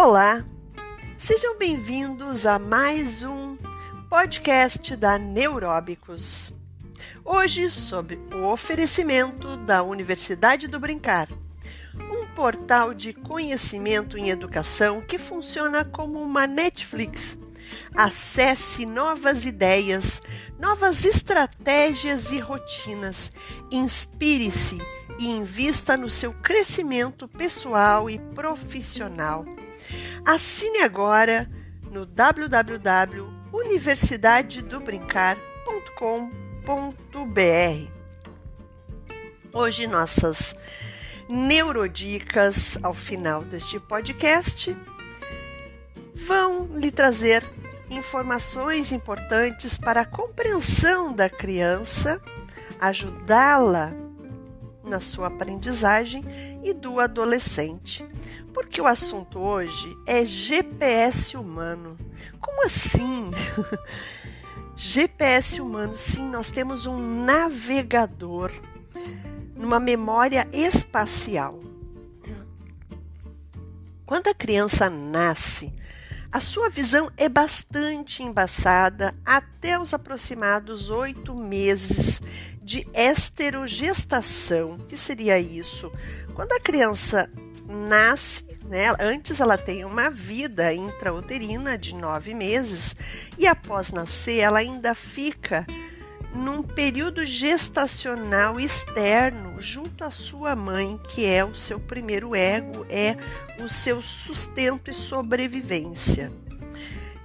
Olá, sejam bem-vindos a mais um podcast da Neuróbicos. Hoje, sob o oferecimento da Universidade do Brincar, um portal de conhecimento em educação que funciona como uma Netflix. Acesse novas ideias, novas estratégias e rotinas. Inspire-se e invista no seu crescimento pessoal e profissional. Assine agora no www.universidadedobrincar.com.br. Hoje nossas neurodicas ao final deste podcast vão lhe trazer informações importantes para a compreensão da criança, ajudá-la na sua aprendizagem e do adolescente. Porque o assunto hoje é GPS humano. Como assim? GPS humano, sim, nós temos um navegador numa memória espacial. Quando a criança nasce, a sua visão é bastante embaçada até os aproximados 8 meses de esterogestação. O que seria isso? Quando a criança nasce, antes ela tem uma vida intrauterina de 9 meses e após nascer ela ainda fica num período gestacional externo junto à sua mãe, que é o seu primeiro ego, é o seu sustento e sobrevivência.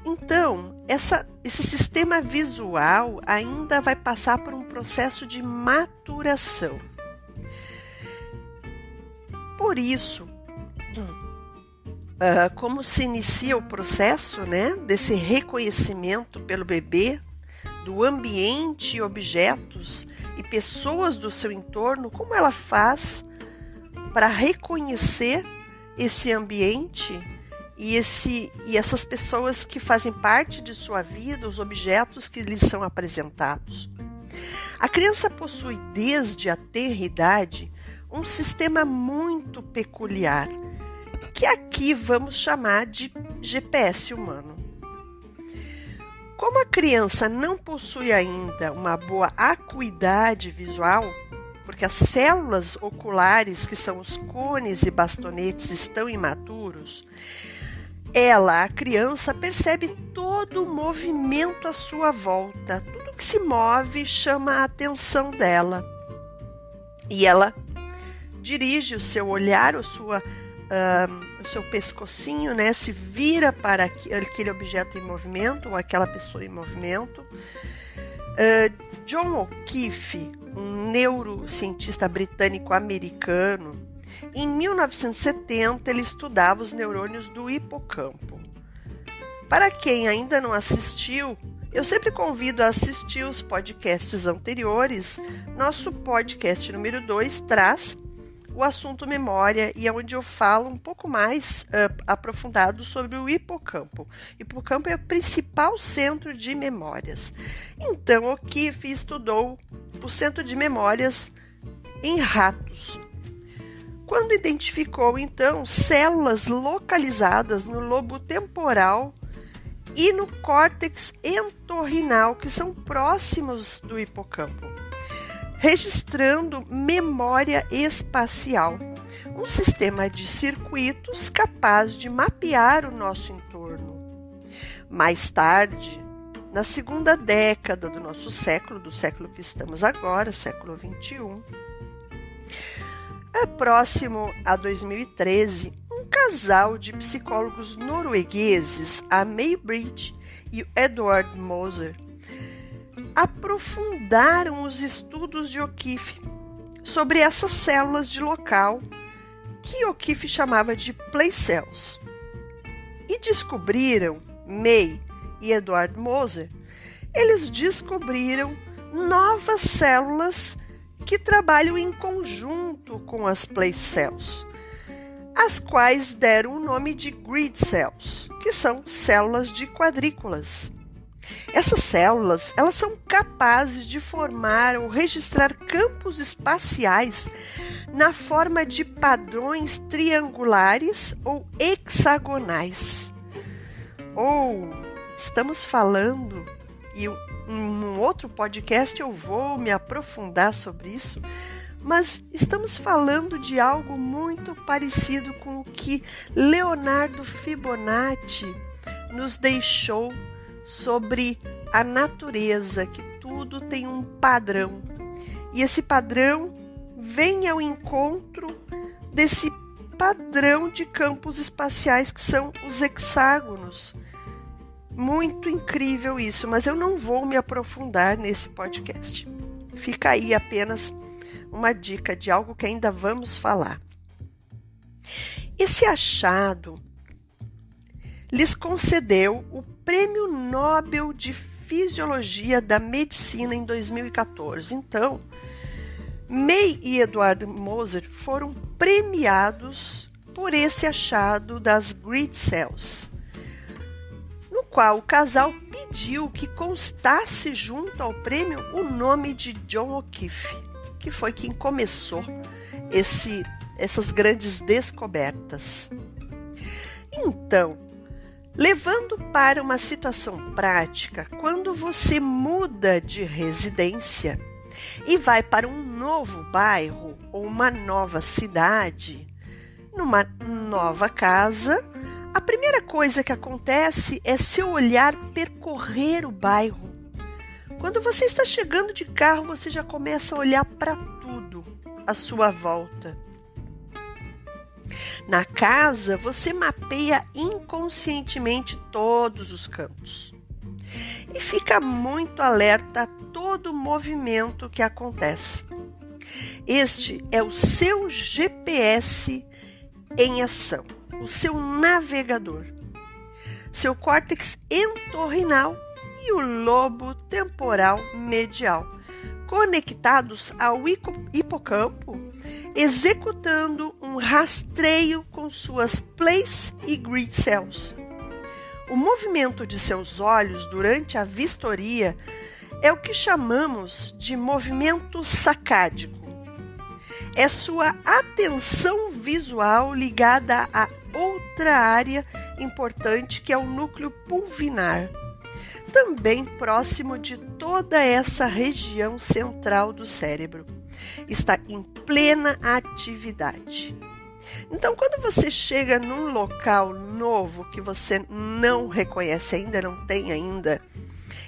Então, esse sistema visual ainda vai passar por um processo de maturação. Por isso, como se inicia o processo, desse reconhecimento pelo bebê do ambiente, objetos e pessoas do seu entorno, como ela faz para reconhecer esse ambiente e essas pessoas que fazem parte de sua vida, os objetos que lhes são apresentados. A criança possui desde a tenra idade um sistema muito peculiar, que aqui vamos chamar de GPS humano. Como a criança não possui ainda uma boa acuidade visual, porque as células oculares, que são os cones e bastonetes, estão imaturos, a criança, percebe todo o movimento à sua volta. Tudo que se move chama a atenção dela. E ela dirige o seu olhar, o seu pescocinho, se vira para aquele objeto em movimento ou aquela pessoa em movimento. John O'Keefe, um neurocientista britânico-americano, em 1970 ele estudava os neurônios do hipocampo. Para quem ainda não assistiu, eu sempre convido a assistir os podcasts anteriores. Nosso podcast número 2 traz o assunto memória e é onde eu falo um pouco mais aprofundado sobre o hipocampo. O hipocampo é o principal centro de memórias. Então, O'Keefe estudou o centro de memórias em ratos. Quando identificou, então, células localizadas no lobo temporal e no córtex entorrinal, que são próximos do hipocampo, registrando memória espacial, um sistema de circuitos capaz de mapear o nosso entorno. Mais tarde, na segunda década do nosso século, do século que estamos agora, século XXI, próximo a 2013, um casal de psicólogos noruegueses, a May Britt e o Edward Moser, aprofundaram os estudos de O'Keefe sobre essas células de local que O'Keefe chamava de play cells. E descobriram, May e Edward Moser, eles descobriram novas células que trabalham em conjunto com as play cells, as quais deram o nome de grid cells, que são células de quadrículas. Essas células, elas são capazes de formar ou registrar campos espaciais na forma de padrões triangulares ou hexagonais. Estamos falando, e num outro podcast eu vou me aprofundar sobre isso, mas estamos falando de algo muito parecido com o que Leonardo Fibonacci nos deixou sobre a natureza, que tudo tem um padrão. E esse padrão vem ao encontro desse padrão de campos espaciais que são os hexágonos. Muito incrível isso, mas eu não vou me aprofundar nesse podcast. Fica aí apenas uma dica de algo que ainda vamos falar. Esse achado lhes concedeu o Prêmio Nobel de Fisiologia da Medicina em 2014. Então, May e Edward Moser foram premiados por esse achado das grid cells, no qual o casal pediu que constasse junto ao prêmio o nome de John O'Keefe, que foi quem começou essas grandes descobertas. Então, levando para uma situação prática, quando você muda de residência e vai para um novo bairro ou uma nova cidade, numa nova casa, a primeira coisa que acontece é seu olhar percorrer o bairro. Quando você está chegando de carro, você já começa a olhar para tudo à sua volta. Na casa, você mapeia inconscientemente todos os cantos e fica muito alerta a todo movimento que acontece. Este é o seu GPS em ação, o seu navegador, seu córtex entorrinal e o lobo temporal medial, conectados ao hipocampo, executando um rastreio com suas place e grid cells. O movimento de seus olhos durante a vistoria é o que chamamos de movimento sacádico. É sua atenção visual ligada a outra área importante, que é o núcleo pulvinar, também próximo de toda essa região central do cérebro. Está em plena atividade. Então, quando você chega num local novo que você não reconhece ainda, não tem ainda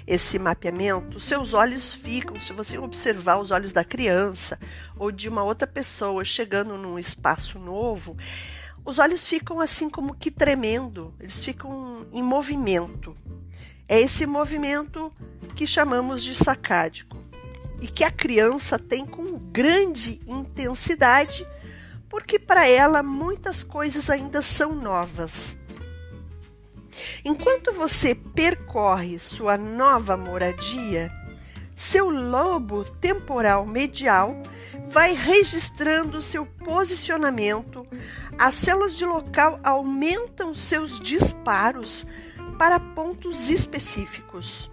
esse mapeamento, seus olhos ficam, se você observar os olhos da criança ou de uma outra pessoa chegando num espaço novo, os olhos ficam assim como que tremendo, eles ficam em movimento. É esse movimento que chamamos de sacádico e que a criança tem com grande intensidade, porque para ela muitas coisas ainda são novas. Enquanto você percorre sua nova moradia, seu lobo temporal medial vai registrando seu posicionamento, as células de local aumentam seus disparos para pontos específicos.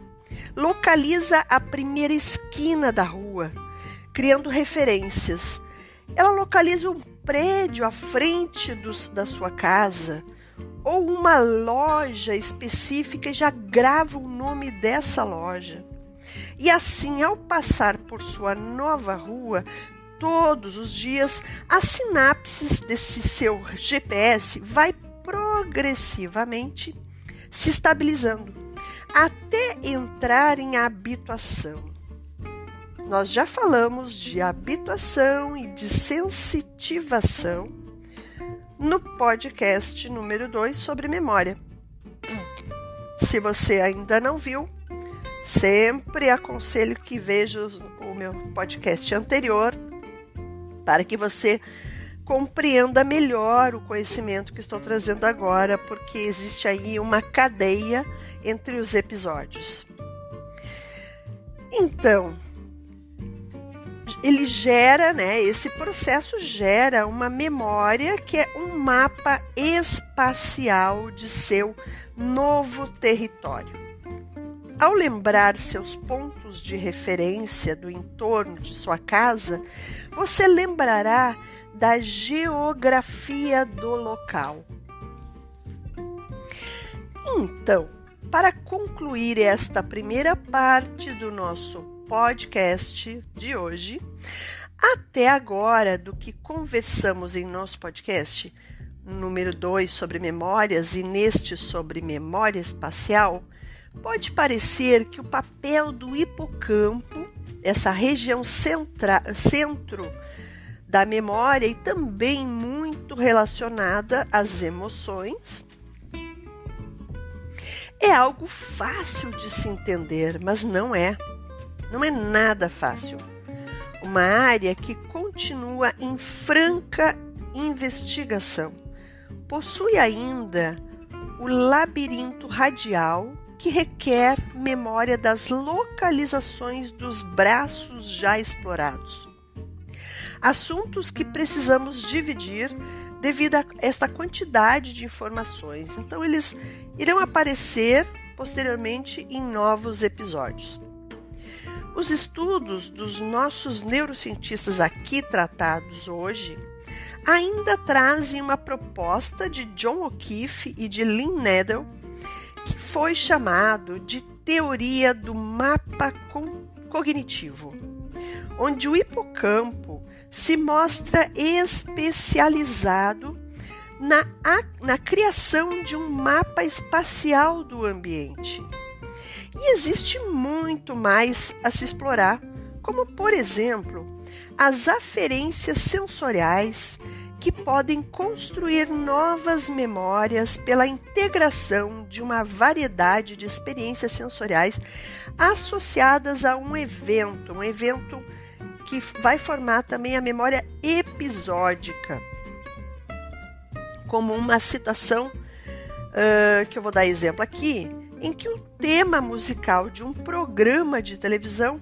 Localiza a primeira esquina da rua, criando referências. Ela localiza um prédio à frente da sua casa ou uma loja específica e já grava o nome dessa loja. E assim, ao passar por sua nova rua, todos os dias, as sinapses desse seu GPS vai progressivamente se estabilizando até entrar em habituação. Nós já falamos de habituação e de sensitivação no podcast número 2 sobre memória. Se você ainda não viu, sempre aconselho que veja o meu podcast anterior para que você compreenda melhor o conhecimento que estou trazendo agora, porque existe aí uma cadeia entre os episódios. Então, ele gera, esse processo gera uma memória que é um mapa espacial de seu novo território. ao lembrar seus pontos de referência do entorno de sua casa, você lembrará da geografia do local. Então, para concluir esta primeira parte do nosso podcast de hoje, até agora do que conversamos em nosso podcast número 2 sobre memórias e neste sobre memória espacial, pode parecer que o papel do hipocampo, essa região centro da memória e também muito relacionada às emoções, é algo fácil de se entender, mas não é nada fácil. Uma área que continua em franca investigação. Possui ainda o labirinto radial que requer memória das localizações dos braços já explorados. Assuntos que precisamos dividir devido a esta quantidade de informações. Então, eles irão aparecer posteriormente em novos episódios. Os estudos dos nossos neurocientistas aqui tratados hoje ainda trazem uma proposta de John O'Keefe e de Lynn Nedel, que foi chamado de teoria do mapa cognitivo, onde o hipocampo se mostra especializado na criação de um mapa espacial do ambiente. E existe muito mais a se explorar, como, por exemplo, as aferências sensoriais que podem construir novas memórias pela integração de uma variedade de experiências sensoriais associadas a um evento que vai formar também a memória episódica, como uma situação que eu vou dar exemplo aqui, em que o tema musical de um programa de televisão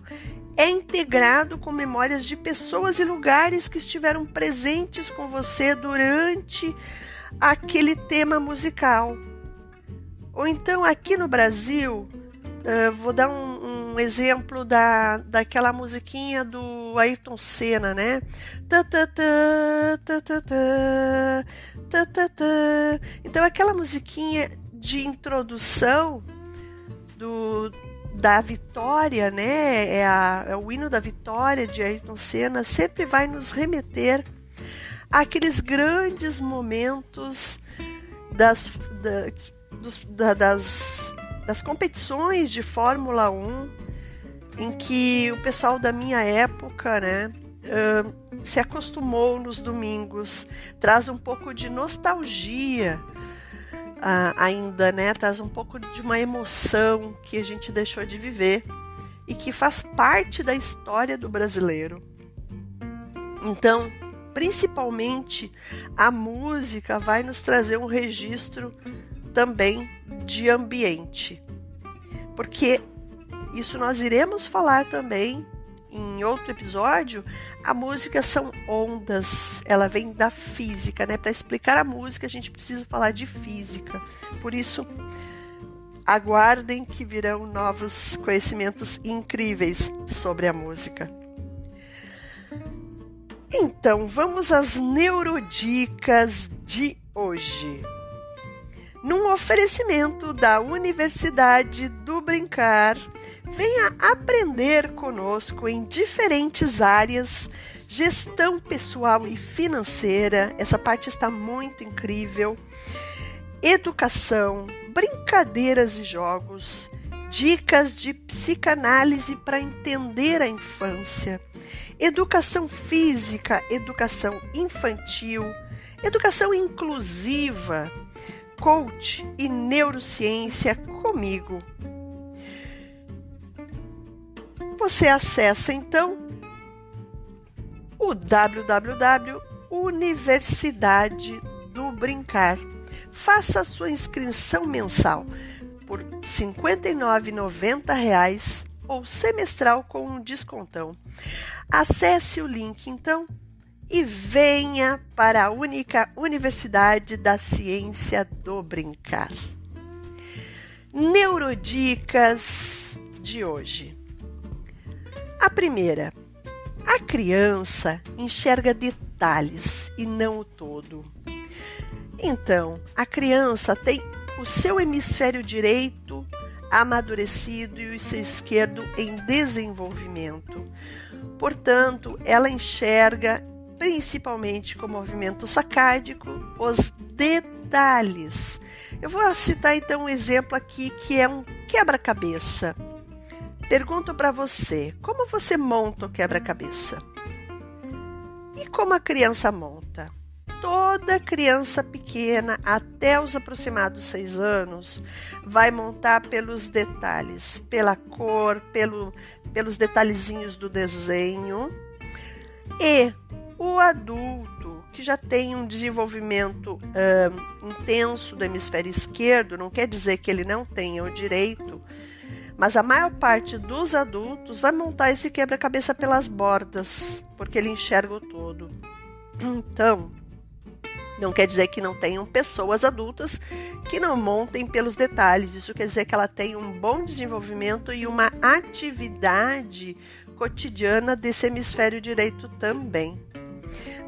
é integrado com memórias de pessoas e lugares que estiveram presentes com você durante aquele tema musical. Ou então, aqui no Brasil, vou dar um exemplo daquela musiquinha do Ayrton Senna, né? Então, aquela musiquinha de introdução da vitória, né? É o hino da vitória de Ayrton Senna, sempre vai nos remeter àqueles grandes momentos das competições de Fórmula 1, em que o pessoal da minha época, né, se acostumou nos domingos, traz um pouco de nostalgia ainda, né? Traz um pouco de uma emoção que a gente deixou de viver e que faz parte da história do brasileiro. Então, principalmente, a música vai nos trazer um registro também de ambiente, porque isso nós iremos falar também em outro episódio. A música são ondas, ela vem da física, né? Para explicar a música a gente precisa falar de física, por isso aguardem que virão novos conhecimentos incríveis sobre a música. Então vamos às neurodicas de hoje. Num oferecimento da Universidade do Brincar, venha aprender conosco em diferentes áreas, gestão pessoal e financeira, essa parte está muito incrível, educação, brincadeiras e jogos, dicas de psicanálise para entender a infância, educação física, educação infantil, educação inclusiva, coach e neurociência comigo. Você acessa então o www.Universidade do Brincar. Faça a sua inscrição mensal por R$ 59,90 ou semestral com um descontão. Acesse o link então e venha para a única Universidade da Ciência do Brincar. Neurodicas de hoje. A primeira, a criança enxerga detalhes e não o todo. Então, a criança tem o seu hemisfério direito amadurecido e o seu esquerdo em desenvolvimento. Portanto, ela enxerga, principalmente com o movimento sacádico, os detalhes. Eu vou citar então um exemplo aqui que é um quebra-cabeça. Pergunto para você, como você monta o quebra-cabeça? E como a criança monta? Toda criança pequena, até os aproximados 6 anos, vai montar pelos detalhes, pela cor, pelos detalhezinhos do desenho. E o adulto, que já tem um desenvolvimento intenso do hemisfério esquerdo, não quer dizer que ele não tenha o direito, mas a maior parte dos adultos vai montar esse quebra-cabeça pelas bordas, porque ele enxerga o todo. Então, não quer dizer que não tenham pessoas adultas que não montem pelos detalhes. Isso quer dizer que ela tem um bom desenvolvimento e uma atividade cotidiana desse hemisfério direito também.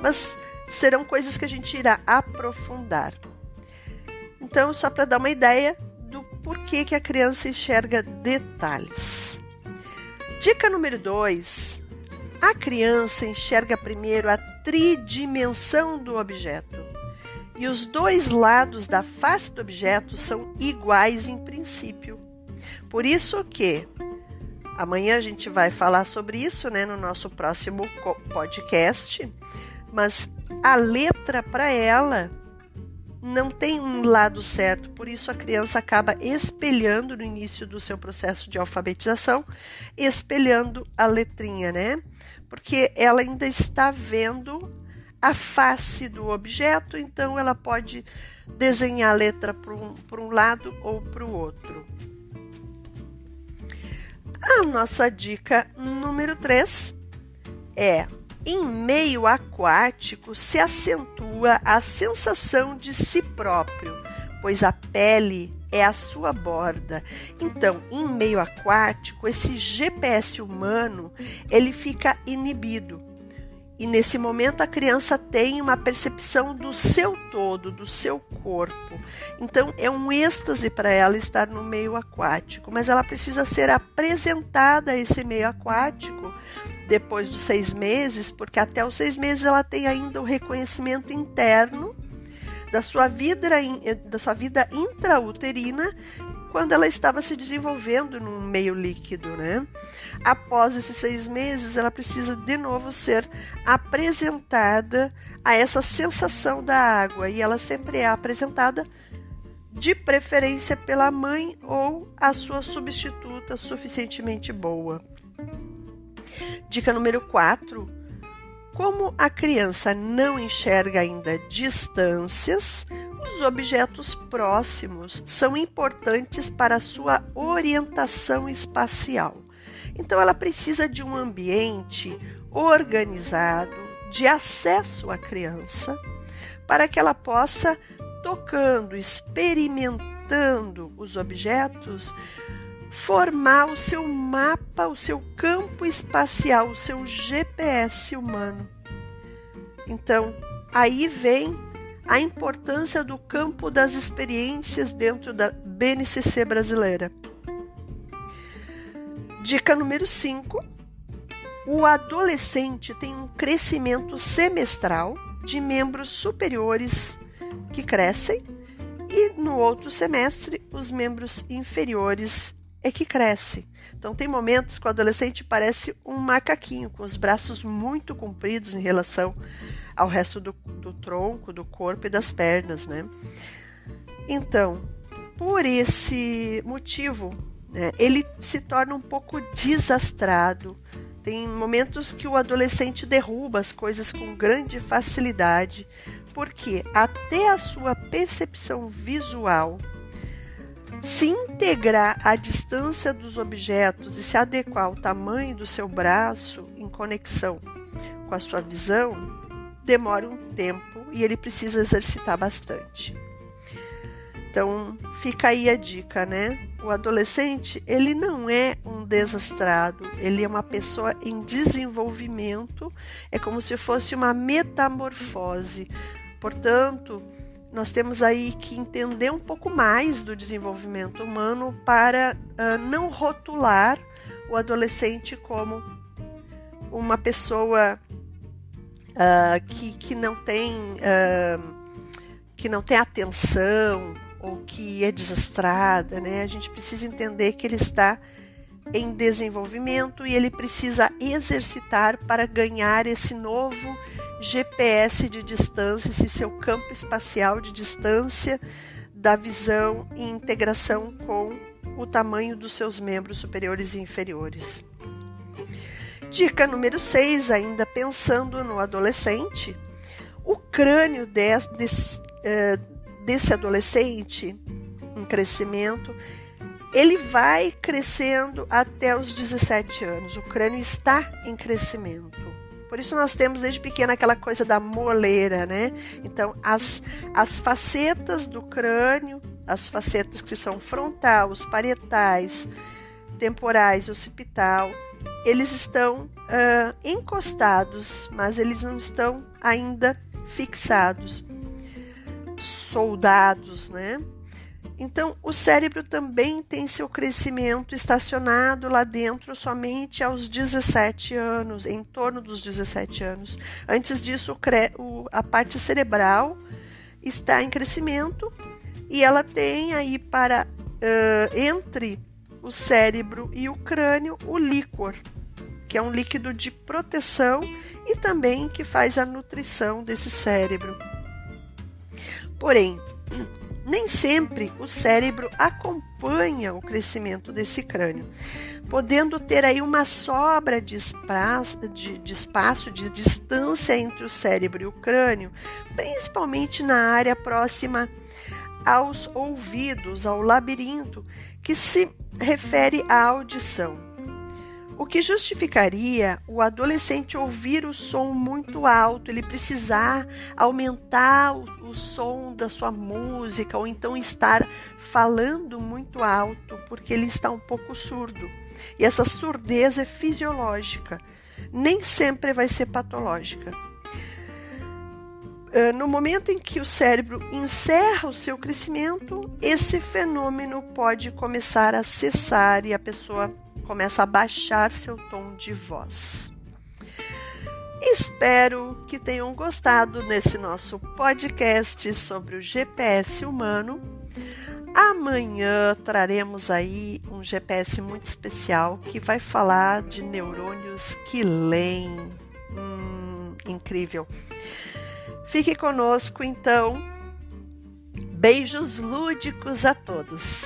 Mas serão coisas que a gente irá aprofundar. Então, só para dar uma ideia do porquê que a criança enxerga detalhes. Dica número 2. A criança enxerga primeiro a tridimensão do objeto. E os dois lados da face do objeto são iguais em princípio. Por isso que amanhã a gente vai falar sobre isso, né, no nosso próximo podcast, mas a letra para ela não tem um lado certo, por isso a criança acaba espelhando no início do seu processo de alfabetização, espelhando a letrinha, né? Porque ela ainda está vendo a face do objeto, então ela pode desenhar a letra por um lado ou para o outro. A nossa dica número 3 é: em meio aquático se acentua a sensação de si próprio, pois a pele é a sua borda. Então, em meio aquático, esse GPS humano, ele fica inibido. E nesse momento a criança tem uma percepção do seu todo, do seu corpo. Então é um êxtase para ela estar no meio aquático, mas ela precisa ser apresentada a esse meio aquático depois dos 6 meses, porque até os 6 meses ela tem ainda o reconhecimento interno da sua vida intrauterina, quando ela estava se desenvolvendo num meio líquido, né? Após esses 6 meses, ela precisa de novo ser apresentada a essa sensação da água, e ela sempre é apresentada de preferência pela mãe ou a sua substituta suficientemente boa. Dica número 4. Como a criança não enxerga ainda distâncias, os objetos próximos são importantes para a sua orientação espacial. Então, ela precisa de um ambiente organizado, de acesso à criança, para que ela possa, tocando, experimentando os objetos, formar o seu mapa, o seu campo espacial, o seu GPS humano. Então, aí vem a importância do campo das experiências dentro da BNCC brasileira. Dica número 5. O adolescente tem um crescimento semestral de membros superiores que crescem e no outro semestre os membros inferiores é que crescem. Então tem momentos que o adolescente parece um macaquinho, com os braços muito compridos em relação ao resto do tronco, do corpo e das pernas, né? Então, por esse motivo, né, ele se torna um pouco desastrado. Tem momentos que o adolescente derruba as coisas com grande facilidade, porque até a sua percepção visual se integrar à distância dos objetos e se adequar ao tamanho do seu braço em conexão com a sua visão, demora um tempo e ele precisa exercitar bastante. Então, fica aí a dica, né? o adolescente, ele não é um desastrado, ele é uma pessoa em desenvolvimento, é como se fosse uma metamorfose. Portanto, nós temos aí que entender um pouco mais do desenvolvimento humano para não rotular o adolescente como uma pessoa que não tem atenção, ou que é desastrada, né? A gente precisa entender que ele está em desenvolvimento e ele precisa exercitar para ganhar esse novo GPS de distância, esse seu campo espacial de distância da visão e integração com o tamanho dos seus membros superiores e inferiores. Dica número 6, ainda pensando no adolescente, o crânio desse adolescente em crescimento, ele vai crescendo até os 17 anos. O crânio está em crescimento. Por isso nós temos desde pequena aquela coisa da moleira, né? Então, as facetas do crânio, as facetas que são frontal, os parietais, temporais, occipital, eles estão encostados, mas eles não estão ainda fixados, soldados, né? Então, o cérebro também tem seu crescimento estacionado lá dentro somente aos 17 anos, em torno dos 17 anos. Antes disso, a parte cerebral está em crescimento e ela tem aí para entre o cérebro e o crânio o líquor, que é um líquido de proteção e também que faz a nutrição desse cérebro. Porém, nem sempre o cérebro acompanha o crescimento desse crânio, podendo ter aí uma sobra de espaço, de distância entre o cérebro e o crânio, principalmente na área próxima aos ouvidos, ao labirinto, que se refere à audição. O que justificaria o adolescente ouvir o som muito alto, ele precisar aumentar o som da sua música, ou então estar falando muito alto, porque ele está um pouco surdo. E essa surdez é fisiológica, nem sempre vai ser patológica. No momento em que o cérebro encerra o seu crescimento, esse fenômeno pode começar a cessar e a pessoa começa a baixar seu tom de voz. Espero que tenham gostado desse nosso podcast sobre o GPS humano. Amanhã traremos aí um GPS muito especial que vai falar de neurônios que leem. Incrível! Fique conosco, então. Beijos lúdicos a todos.